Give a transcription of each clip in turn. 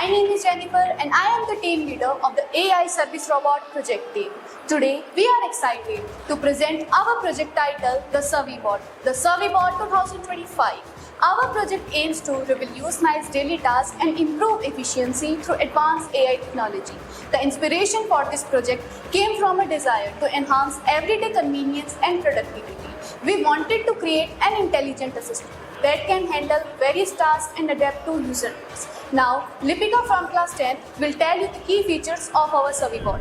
My name is Jennifer and I am the team leader of the AI Service Robot project team. Today, we are excited to present our project titled The SurveyBot. The SurveyBot 2025. Our project aims to revolutionize daily tasks and improve efficiency through advanced AI technology. The inspiration for this project came from a desire to enhance everyday convenience and productivity. We wanted to create an intelligent assistant that can handle various tasks and adapt to user needs. Now, Lipika from class 10 will tell you the key features of our SurveyBot.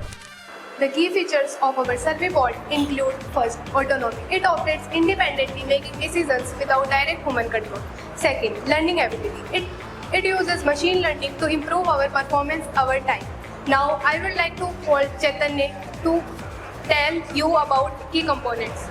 The key features of our SurveyBot include first, autonomy. It operates independently, making decisions without direct human control. Second, learning ability. It uses machine learning to improve our performance over time. Now, I would like to call Chaitanya to tell you about key components.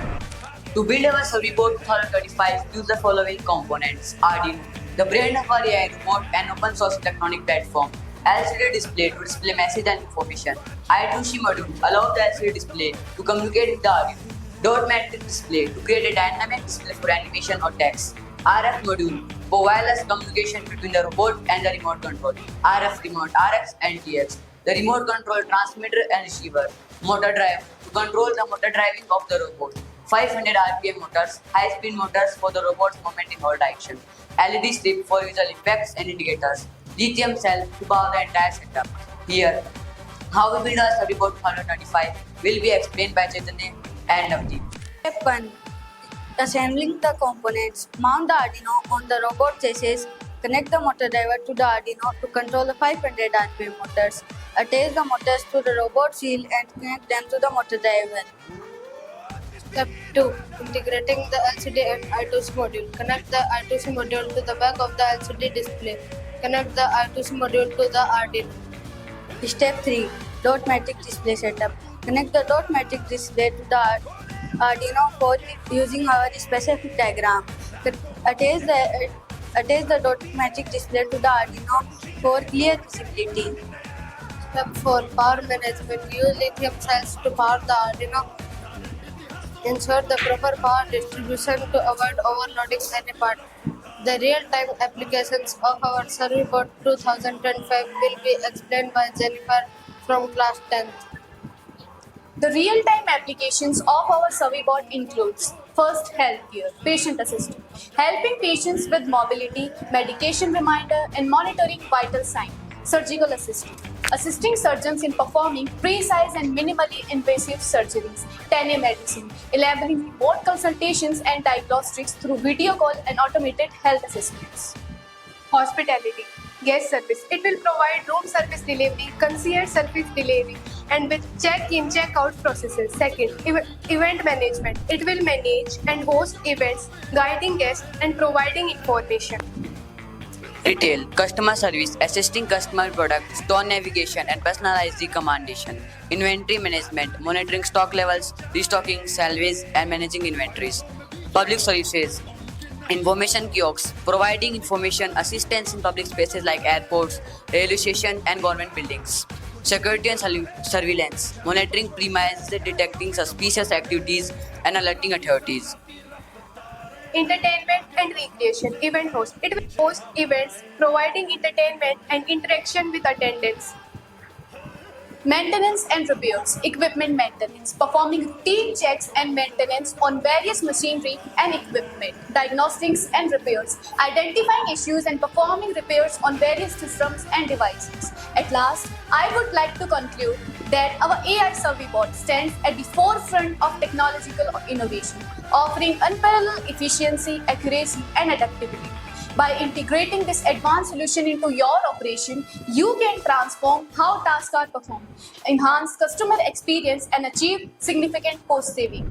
To build our SurveyBot 2025, use the following components: Arduino, the brain of our AI remote and open source electronic platform. LCD display to display message and information. I2C module allows the LCD display to communicate with the Arduino. Dot matrix display to create a dynamic display for animation or text. RF module for wireless communication between the robot and the remote control. RF remote, RX and TX. The remote control transmitter and receiver. Motor drive to control the motor driving of the robot. 500 RPM motors, high-speed motors for the robot's movement in all directions. LED strip for visual effects and indicators. Lithium cell to power the entire setup. Here, how we build our SurveyBot 2025 will be explained by Chaitanya and Navdeep. Step 1. Assembling the components. Mount the Arduino on the robot chassis. Connect the motor driver to the Arduino to control the 500 RPM motors. Attach the motors to the robot shield and connect them to the motor driver. Step 2. Integrating the LCD and I2C module. Connect the I2C module to the back of the LCD display. Connect the I2C module to the Arduino. Step 3. Dot matrix display setup. Connect the dot matrix display to the Arduino for using our specific diagram. Attach the dot matrix display to the Arduino for clear visibility. Step 4. Power management. Use lithium cells to power the Arduino. Ensure the proper power distribution to avoid overloading any part. The real-time applications of our SurveyBot 2025 will be explained by Jennifer from class 10th. The real-time applications of our SurveyBot includes first, healthcare, patient assistant, helping patients with mobility, medication reminder, and monitoring vital signs. Surgical assistant, assisting surgeons in performing precise and minimally invasive surgeries. Telemedicine, enabling remote consultations and diagnostics through video call and automated health assistance. Hospitality, guest service. It will provide room service delivery, concierge service delivery, and with check-in, check-out processes. Second, event management. It will manage and host events, guiding guests and providing information. Retail, customer service, assisting customer product, store navigation and personalized recommendation. Inventory management, monitoring stock levels, restocking, salvage and managing inventories. Public services, information kiosks, providing information assistance in public spaces like airports, railway stations and government buildings. Security and surveillance, monitoring premises, detecting suspicious activities and alerting authorities. Entertainment and recreation, event host. It will host events, providing entertainment and interaction with attendants. Maintenance and repairs, equipment maintenance, performing routine checks and maintenance on various machinery and equipment, diagnostics and repairs, identifying issues and performing repairs on various systems and devices. At last, I would like to conclude that our AI SurveyBot stands at the forefront of technological innovation, offering unparalleled efficiency, accuracy, and adaptability. By integrating this advanced solution into your operation, you can transform how tasks are performed, enhance customer experience, and achieve significant cost saving.